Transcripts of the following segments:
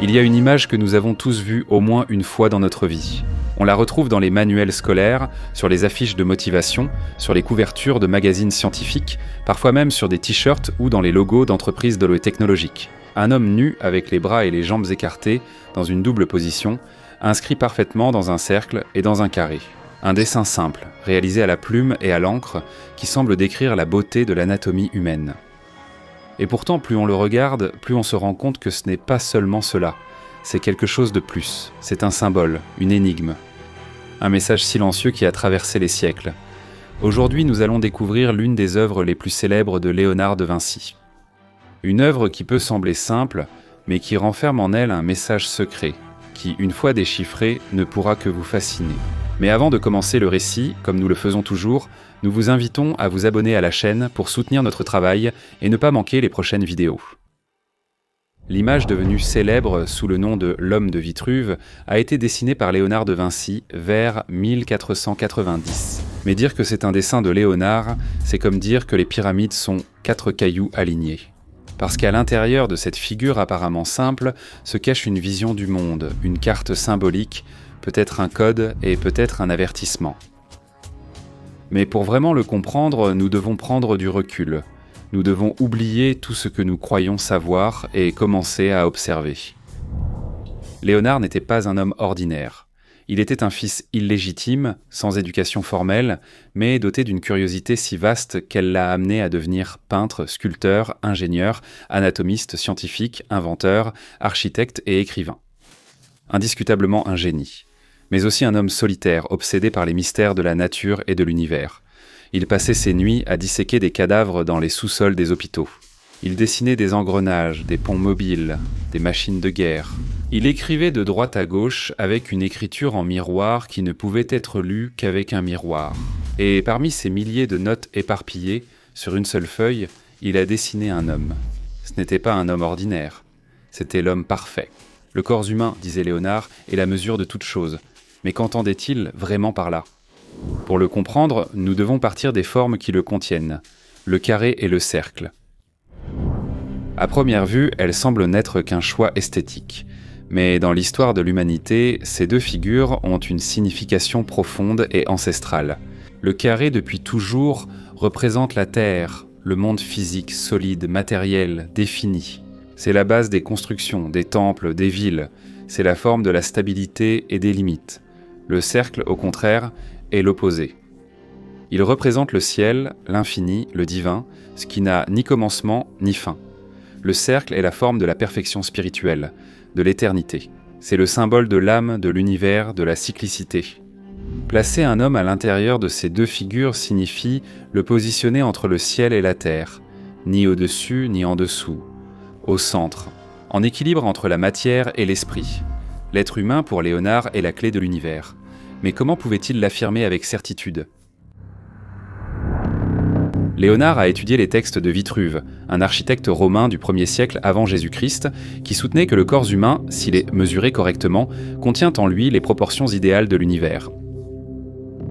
Il y a une image que nous avons tous vue au moins une fois dans notre vie. On la retrouve dans les manuels scolaires, sur les affiches de motivation, sur les couvertures de magazines scientifiques, parfois même sur des t-shirts ou dans les logos d'entreprises de l'eau technologique. Un homme nu avec les bras et les jambes écartés, dans une double position, inscrit parfaitement dans un cercle et dans un carré. Un dessin simple, réalisé à la plume et à l'encre, qui semble décrire la beauté de l'anatomie humaine. Et pourtant, plus on le regarde, plus on se rend compte que ce n'est pas seulement cela. C'est quelque chose de plus. C'est un symbole, une énigme. Un message silencieux qui a traversé les siècles. Aujourd'hui, nous allons découvrir l'une des œuvres les plus célèbres de Léonard de Vinci. Une œuvre qui peut sembler simple, mais qui renferme en elle un message secret, qui, une fois déchiffré, ne pourra que vous fasciner. Mais avant de commencer le récit, comme nous le faisons toujours, nous vous invitons à vous abonner à la chaîne pour soutenir notre travail et ne pas manquer les prochaines vidéos. L'image devenue célèbre sous le nom de l'homme de Vitruve a été dessinée par Léonard de Vinci vers 1490. Mais dire que c'est un dessin de Léonard, c'est comme dire que les pyramides sont 4 cailloux alignés. Parce qu'à l'intérieur de cette figure apparemment simple se cache une vision du monde, une carte symbolique, peut-être un code et peut-être un avertissement. Mais pour vraiment le comprendre, nous devons prendre du recul. Nous devons oublier tout ce que nous croyons savoir et commencer à observer. Léonard n'était pas un homme ordinaire. Il était un fils illégitime, sans éducation formelle, mais doté d'une curiosité si vaste qu'elle l'a amené à devenir peintre, sculpteur, ingénieur, anatomiste, scientifique, inventeur, architecte et écrivain. Indiscutablement un génie, mais aussi un homme solitaire, obsédé par les mystères de la nature et de l'univers. Il passait ses nuits à disséquer des cadavres dans les sous-sols des hôpitaux. Il dessinait des engrenages, des ponts mobiles, des machines de guerre. Il écrivait de droite à gauche avec une écriture en miroir qui ne pouvait être lue qu'avec un miroir. Et parmi ces milliers de notes éparpillées, sur une seule feuille, il a dessiné un homme. Ce n'était pas un homme ordinaire, c'était l'homme parfait. Le corps humain, disait Léonard, est la mesure de toute chose. Mais qu'entendait-il vraiment par là ? Pour le comprendre, nous devons partir des formes qui le contiennent, le carré et le cercle. À première vue, elles semblent n'être qu'un choix esthétique. Mais dans l'histoire de l'humanité, ces deux figures ont une signification profonde et ancestrale. Le carré, depuis toujours, représente la Terre, le monde physique, solide, matériel, défini. C'est la base des constructions, des temples, des villes. C'est la forme de la stabilité et des limites. Le cercle, au contraire, est l'opposé. Il représente le ciel, l'infini, le divin, ce qui n'a ni commencement ni fin. Le cercle est la forme de la perfection spirituelle, de l'éternité. C'est le symbole de l'âme, de l'univers, de la cyclicité. Placer un homme à l'intérieur de ces deux figures signifie le positionner entre le ciel et la terre, ni au-dessus ni en dessous, au centre, en équilibre entre la matière et l'esprit. L'être humain, pour Léonard, est la clé de l'univers. Mais comment pouvait-il l'affirmer avec certitude ? Léonard a étudié les textes de Vitruve, un architecte romain du 1er siècle avant Jésus-Christ, qui soutenait que le corps humain, s'il est mesuré correctement, contient en lui les proportions idéales de l'univers.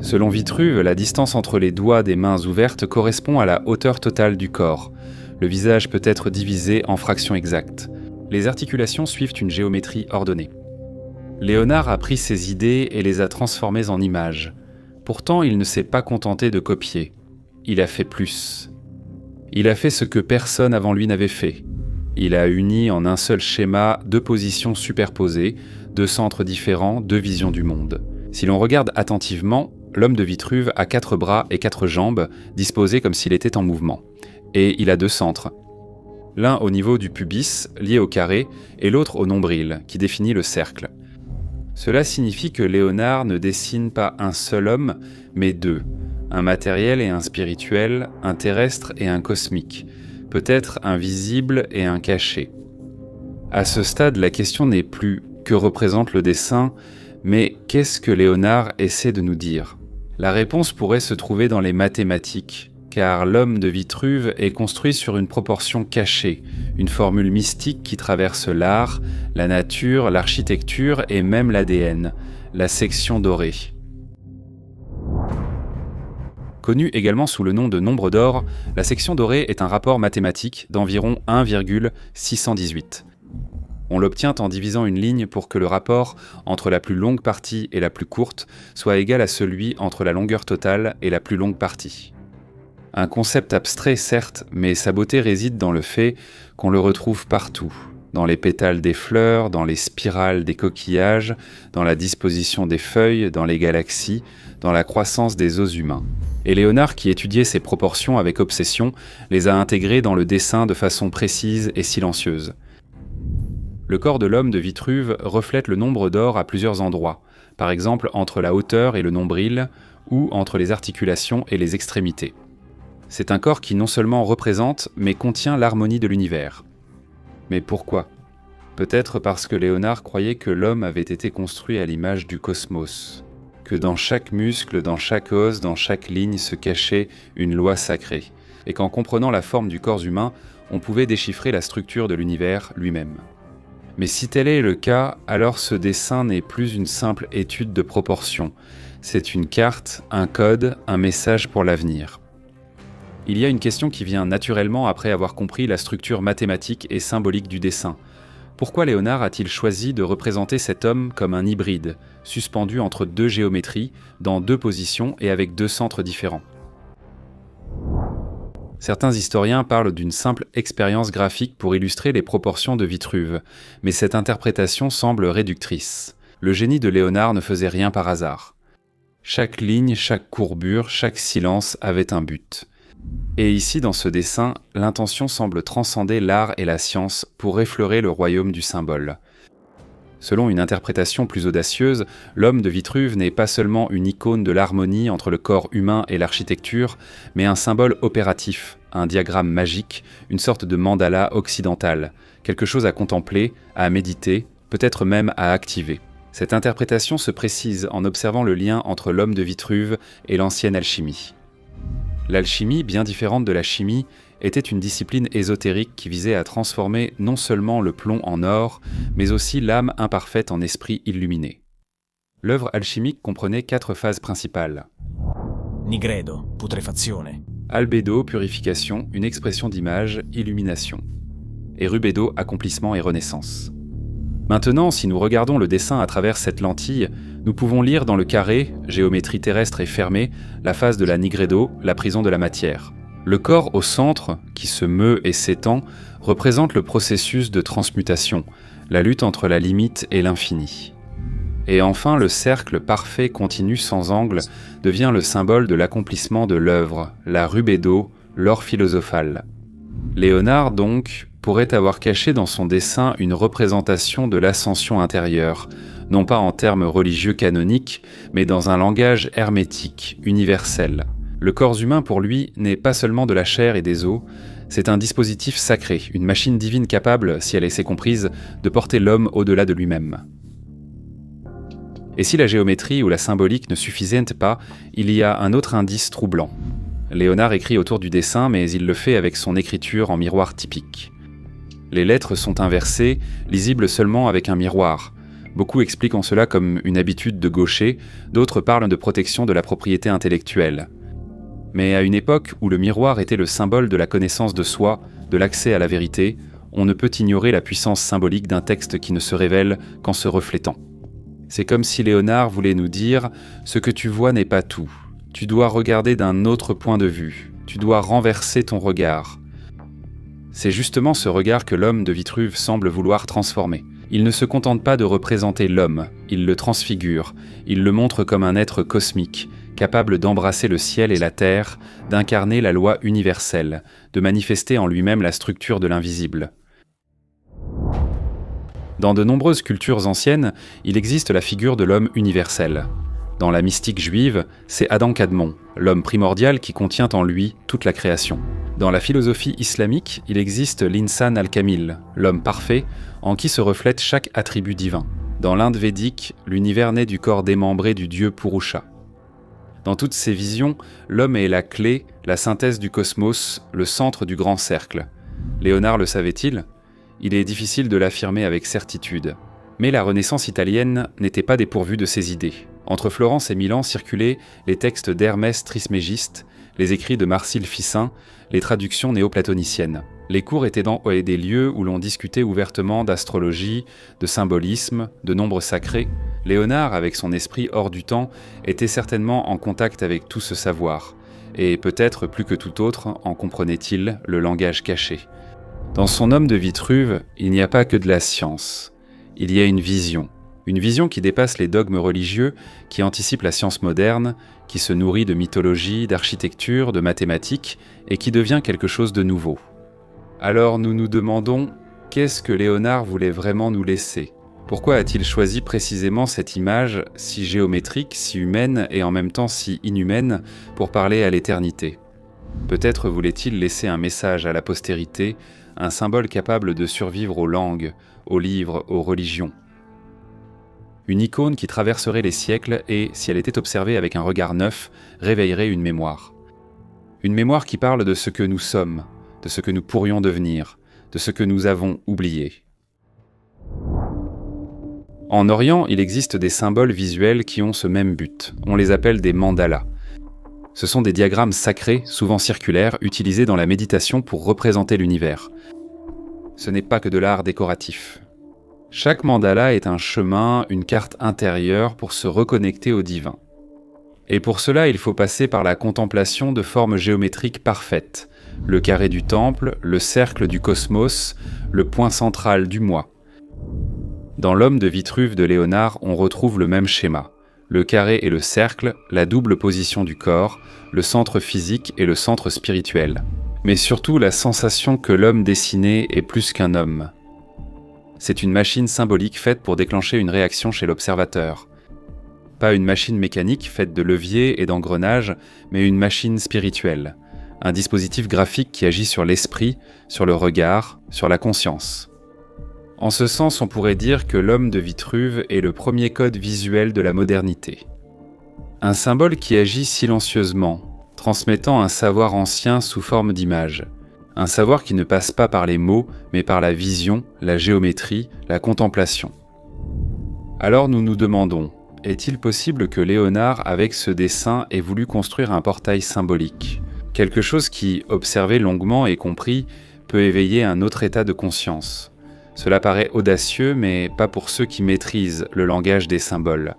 Selon Vitruve, la distance entre les doigts des mains ouvertes correspond à la hauteur totale du corps. Le visage peut être divisé en fractions exactes. Les articulations suivent une géométrie ordonnée. Léonard a pris ces idées et les a transformées en images. Pourtant, il ne s'est pas contenté de copier. Il a fait plus. Il a fait ce que personne avant lui n'avait fait. Il a uni en un seul schéma deux positions superposées, deux centres différents, deux visions du monde. Si l'on regarde attentivement, l'homme de Vitruve a 4 bras et 4 jambes, disposés comme s'il était en mouvement. Et il a 2 centres. L'un au niveau du pubis, lié au carré, et l'autre au nombril, qui définit le cercle. Cela signifie que Léonard ne dessine pas un seul homme, mais 2. Un matériel et un spirituel, un terrestre et un cosmique, peut-être un visible et un caché. À ce stade, la question n'est plus « que représente le dessin ?», mais « qu'est-ce que Léonard essaie de nous dire ?» La réponse pourrait se trouver dans les mathématiques, car l'homme de Vitruve est construit sur une proportion cachée, une formule mystique qui traverse l'art, la nature, l'architecture et même l'ADN, la section dorée. Connue également sous le nom de nombre d'or, la section dorée est un rapport mathématique d'environ 1,618. On l'obtient en divisant une ligne pour que le rapport entre la plus longue partie et la plus courte soit égal à celui entre la longueur totale et la plus longue partie. Un concept abstrait certes, mais sa beauté réside dans le fait qu'on le retrouve partout, dans les pétales des fleurs, dans les spirales des coquillages, dans la disposition des feuilles, dans les galaxies, dans la croissance des os humains. Et Léonard, qui étudiait ces proportions avec obsession, les a intégrées dans le dessin de façon précise et silencieuse. Le corps de l'homme de Vitruve reflète le nombre d'or à plusieurs endroits, par exemple entre la hauteur et le nombril, ou entre les articulations et les extrémités. C'est un corps qui non seulement représente, mais contient l'harmonie de l'univers. Mais pourquoi ? Peut-être parce que Léonard croyait que l'homme avait été construit à l'image du cosmos, que dans chaque muscle, dans chaque os, dans chaque ligne se cachait une loi sacrée, et qu'en comprenant la forme du corps humain, on pouvait déchiffrer la structure de l'univers lui-même. Mais si tel est le cas, alors ce dessin n'est plus une simple étude de proportions, c'est une carte, un code, un message pour l'avenir. Il y a une question qui vient naturellement après avoir compris la structure mathématique et symbolique du dessin. Pourquoi Léonard a-t-il choisi de représenter cet homme comme un hybride, suspendu entre deux géométries, dans deux positions et avec deux centres différents ? Certains historiens parlent d'une simple expérience graphique pour illustrer les proportions de Vitruve, mais cette interprétation semble réductrice. Le génie de Léonard ne faisait rien par hasard. Chaque ligne, chaque courbure, chaque silence avait un but. Et ici, dans ce dessin, l'intention semble transcender l'art et la science pour effleurer le royaume du symbole. Selon une interprétation plus audacieuse, l'homme de Vitruve n'est pas seulement une icône de l'harmonie entre le corps humain et l'architecture, mais un symbole opératif, un diagramme magique, une sorte de mandala occidental, quelque chose à contempler, à méditer, peut-être même à activer. Cette interprétation se précise en observant le lien entre l'homme de Vitruve et l'ancienne alchimie. L'alchimie, bien différente de la chimie, était une discipline ésotérique qui visait à transformer non seulement le plomb en or, mais aussi l'âme imparfaite en esprit illuminé. L'œuvre alchimique comprenait 4 phases principales. Nigredo, putrefazione. Albedo, purification, une expression d'image, illumination. Et rubedo, accomplissement et renaissance. Maintenant, si nous regardons le dessin à travers cette lentille, nous pouvons lire dans le carré, géométrie terrestre et fermée, la phase de la nigredo, la prison de la matière. Le corps au centre, qui se meut et s'étend, représente le processus de transmutation, la lutte entre la limite et l'infini. Et enfin, le cercle parfait continu sans angle devient le symbole de l'accomplissement de l'œuvre, la rubedo, l'or philosophal. Léonard, donc, pourrait avoir caché dans son dessin une représentation de l'ascension intérieure, non pas en termes religieux canoniques, mais dans un langage hermétique, universel. Le corps humain, pour lui, n'est pas seulement de la chair et des os, c'est un dispositif sacré, une machine divine capable, si elle est comprise, de porter l'homme au-delà de lui-même. Et si la géométrie ou la symbolique ne suffisaient pas, il y a un autre indice troublant. Léonard écrit autour du dessin, mais il le fait avec son écriture en miroir typique. Les lettres sont inversées, lisibles seulement avec un miroir. Beaucoup expliquent en cela comme une habitude de gaucher, d'autres parlent de protection de la propriété intellectuelle. Mais à une époque où le miroir était le symbole de la connaissance de soi, de l'accès à la vérité, on ne peut ignorer la puissance symbolique d'un texte qui ne se révèle qu'en se reflétant. C'est comme si Léonard voulait nous dire « Ce que tu vois n'est pas tout. Tu dois regarder d'un autre point de vue. Tu dois renverser ton regard. » C'est justement ce regard que l'homme de Vitruve semble vouloir transformer. Il ne se contente pas de représenter l'homme, il le transfigure, il le montre comme un être cosmique, capable d'embrasser le ciel et la terre, d'incarner la loi universelle, de manifester en lui-même la structure de l'invisible. Dans de nombreuses cultures anciennes, il existe la figure de l'homme universel. Dans la mystique juive, c'est Adam Kadmon, l'homme primordial qui contient en lui toute la création. Dans la philosophie islamique, il existe l'insan al-kamil, l'homme parfait, en qui se reflète chaque attribut divin. Dans l'Inde védique, l'univers naît du corps démembré du dieu Purusha. Dans toutes ces visions, l'homme est la clé, la synthèse du cosmos, le centre du grand cercle. Léonard le savait-il ? Il est difficile de l'affirmer avec certitude. Mais la Renaissance italienne n'était pas dépourvue de ces idées. Entre Florence et Milan circulaient les textes d'Hermès Trismégiste, les écrits de Marsile Ficin, les traductions néoplatoniciennes. Les cours étaient des lieux où l'on discutait ouvertement d'astrologie, de symbolisme, de nombres sacrés. Léonard, avec son esprit hors du temps, était certainement en contact avec tout ce savoir, et peut-être plus que tout autre en comprenait-il le langage caché. Dans son Homme de Vitruve, il n'y a pas que de la science. Il y a une vision qui dépasse les dogmes religieux, qui anticipe la science moderne, qui se nourrit de mythologie, d'architecture, de mathématiques, et qui devient quelque chose de nouveau. Alors nous nous demandons, qu'est-ce que Léonard voulait vraiment nous laisser ? Pourquoi a-t-il choisi précisément cette image si géométrique, si humaine et en même temps si inhumaine pour parler à l'éternité ? Peut-être voulait-il laisser un message à la postérité, un symbole capable de survivre aux langues, aux livres, aux religions. Une icône qui traverserait les siècles et, si elle était observée avec un regard neuf, réveillerait une mémoire. Une mémoire qui parle de ce que nous sommes, de ce que nous pourrions devenir, de ce que nous avons oublié. En Orient, il existe des symboles visuels qui ont ce même but. On les appelle des mandalas. Ce sont des diagrammes sacrés, souvent circulaires, utilisés dans la méditation pour représenter l'univers. Ce n'est pas que de l'art décoratif. Chaque mandala est un chemin, une carte intérieure pour se reconnecter au divin. Et pour cela, il faut passer par la contemplation de formes géométriques parfaites. Le carré du temple, le cercle du cosmos, le point central du moi. Dans l'Homme de Vitruve de Léonard, on retrouve le même schéma. Le carré et le cercle, la double position du corps, le centre physique et le centre spirituel. Mais surtout la sensation que l'homme dessiné est plus qu'un homme. C'est une machine symbolique faite pour déclencher une réaction chez l'observateur. Pas une machine mécanique faite de leviers et d'engrenages, mais une machine spirituelle. Un dispositif graphique qui agit sur l'esprit, sur le regard, sur la conscience. En ce sens, on pourrait dire que l'Homme de Vitruve est le premier code visuel de la modernité. Un symbole qui agit silencieusement, transmettant un savoir ancien sous forme d'image. Un savoir qui ne passe pas par les mots, mais par la vision, la géométrie, la contemplation. Alors nous nous demandons, est-il possible que Léonard, avec ce dessin, ait voulu construire un portail symbolique ? Quelque chose qui, observé longuement et compris, peut éveiller un autre état de conscience. Cela paraît audacieux, mais pas pour ceux qui maîtrisent le langage des symboles.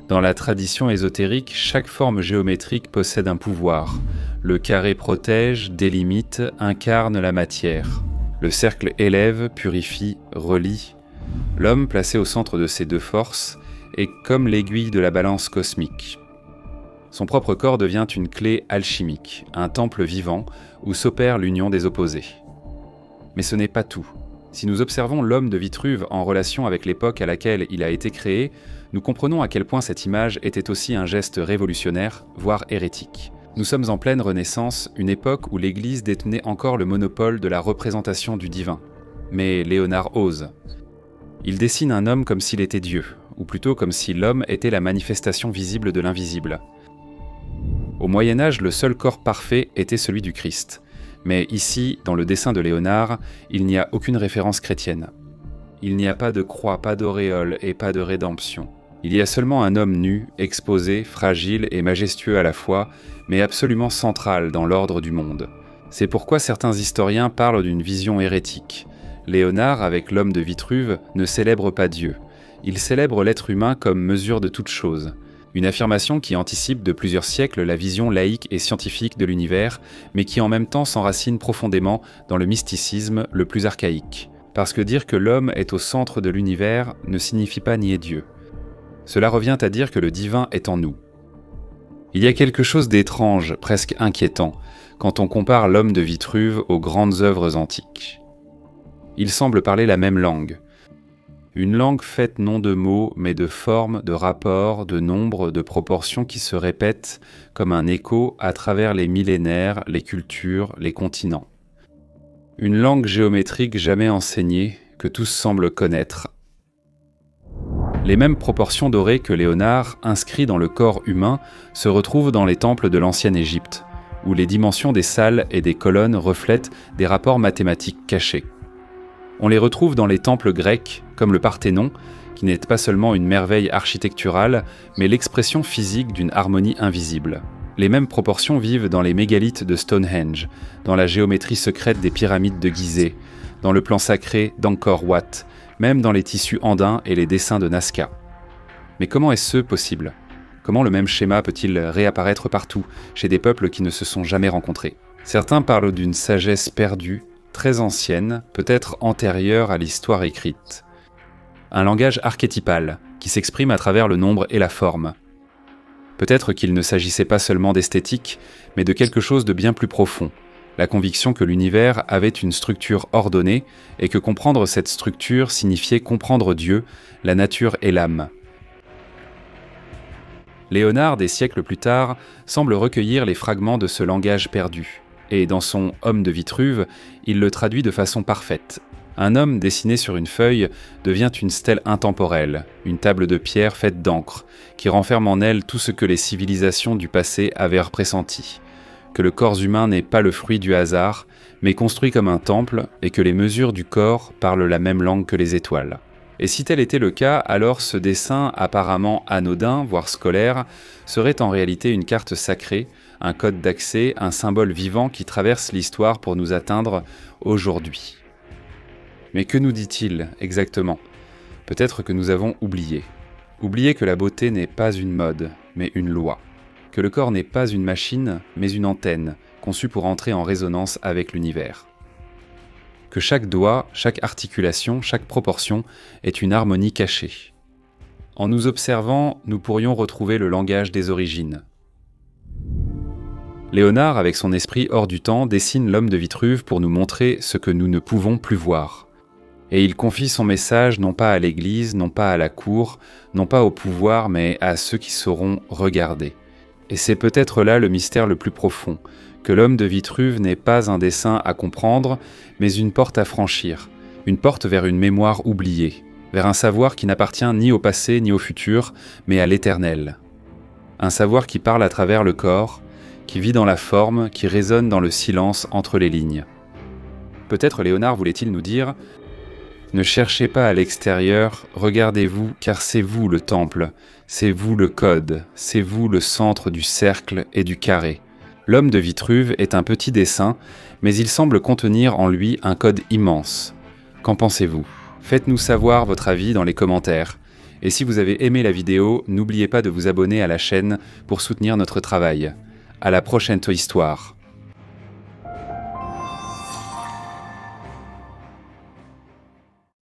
Dans la tradition ésotérique, chaque forme géométrique possède un pouvoir. Le carré protège, délimite, incarne la matière. Le cercle élève, purifie, relie. L'homme, placé au centre de ces deux forces, est comme l'aiguille de la balance cosmique. Son propre corps devient une clé alchimique, un temple vivant où s'opère l'union des opposés. Mais ce n'est pas tout. Si nous observons l'Homme de Vitruve en relation avec l'époque à laquelle il a été créé, nous comprenons à quel point cette image était aussi un geste révolutionnaire, voire hérétique. Nous sommes en pleine Renaissance, une époque où l'Église détenait encore le monopole de la représentation du divin. Mais Léonard ose. Il dessine un homme comme s'il était Dieu, ou plutôt comme si l'homme était la manifestation visible de l'invisible. Au Moyen-Âge, le seul corps parfait était celui du Christ. Mais ici, dans le dessin de Léonard, il n'y a aucune référence chrétienne. Il n'y a pas de croix, pas d'auréole et pas de rédemption. Il y a seulement un homme nu, exposé, fragile et majestueux à la fois, mais absolument central dans l'ordre du monde. C'est pourquoi certains historiens parlent d'une vision hérétique. Léonard, avec l'Homme de Vitruve, ne célèbre pas Dieu. Il célèbre l'être humain comme mesure de toute chose. Une affirmation qui anticipe de plusieurs siècles la vision laïque et scientifique de l'univers, mais qui en même temps s'enracine profondément dans le mysticisme le plus archaïque. Parce que dire que l'homme est au centre de l'univers ne signifie pas nier Dieu. Cela revient à dire que le divin est en nous. Il y a quelque chose d'étrange, presque inquiétant, quand on compare l'Homme de Vitruve aux grandes œuvres antiques. Il semble parler la même langue. Une langue faite non de mots, mais de formes, de rapports, de nombres, de proportions qui se répètent comme un écho à travers les millénaires, les cultures, les continents. Une langue géométrique jamais enseignée, que tous semblent connaître. Les mêmes proportions dorées que Léonard, inscrits dans le corps humain, se retrouvent dans les temples de l'ancienne Égypte, où les dimensions des salles et des colonnes reflètent des rapports mathématiques cachés. On les retrouve dans les temples grecs, comme le Parthénon, qui n'est pas seulement une merveille architecturale, mais l'expression physique d'une harmonie invisible. Les mêmes proportions vivent dans les mégalithes de Stonehenge, dans la géométrie secrète des pyramides de Gizeh, dans le plan sacré d'Angkor Wat, même dans les tissus andins et les dessins de Nazca. Mais comment est-ce possible ? Comment le même schéma peut-il réapparaître partout, chez des peuples qui ne se sont jamais rencontrés ? Certains parlent d'une sagesse perdue, très ancienne, peut-être antérieure à l'histoire écrite. Un langage archétypal, qui s'exprime à travers le nombre et la forme. Peut-être qu'il ne s'agissait pas seulement d'esthétique, mais de quelque chose de bien plus profond, la conviction que l'univers avait une structure ordonnée et que comprendre cette structure signifiait comprendre Dieu, la nature et l'âme. Léonard, des siècles plus tard, semble recueillir les fragments de ce langage perdu, et dans son « Homme de Vitruve », il le traduit de façon parfaite. Un homme dessiné sur une feuille devient une stèle intemporelle, une table de pierre faite d'encre, qui renferme en elle tout ce que les civilisations du passé avaient pressenti, que le corps humain n'est pas le fruit du hasard, mais construit comme un temple, et que les mesures du corps parlent la même langue que les étoiles. Et si tel était le cas, alors ce dessin apparemment anodin, voire scolaire, serait en réalité une carte sacrée, un code d'accès, un symbole vivant qui traverse l'histoire pour nous atteindre aujourd'hui. Mais que nous dit-il exactement ? Peut-être que nous avons oublié. Oublié que la beauté n'est pas une mode, mais une loi. Que le corps n'est pas une machine, mais une antenne, conçue pour entrer en résonance avec l'univers. Que chaque doigt, chaque articulation, chaque proportion est une harmonie cachée. En nous observant, nous pourrions retrouver le langage des origines. Léonard, avec son esprit hors du temps, dessine l'homme de Vitruve pour nous montrer ce que nous ne pouvons plus voir. Et il confie son message non pas à l'Église, non pas à la cour, non pas au pouvoir, mais à ceux qui sauront regarder. Et c'est peut-être là le mystère le plus profond, que l'homme de Vitruve n'est pas un dessin à comprendre, mais une porte à franchir, une porte vers une mémoire oubliée, vers un savoir qui n'appartient ni au passé ni au futur, mais à l'éternel. Un savoir qui parle à travers le corps, qui vit dans la forme, qui résonne dans le silence entre les lignes. Peut-être Léonard voulait-il nous dire « Ne cherchez pas à l'extérieur, regardez-vous, car c'est vous le temple, c'est vous le code, c'est vous le centre du cercle et du carré. » L'homme de Vitruve est un petit dessin, mais il semble contenir en lui un code immense. Qu'en pensez-vous ? Faites-nous savoir votre avis dans les commentaires. Et si vous avez aimé la vidéo, n'oubliez pas de vous abonner à la chaîne pour soutenir notre travail. À la prochaine Toy Histoire.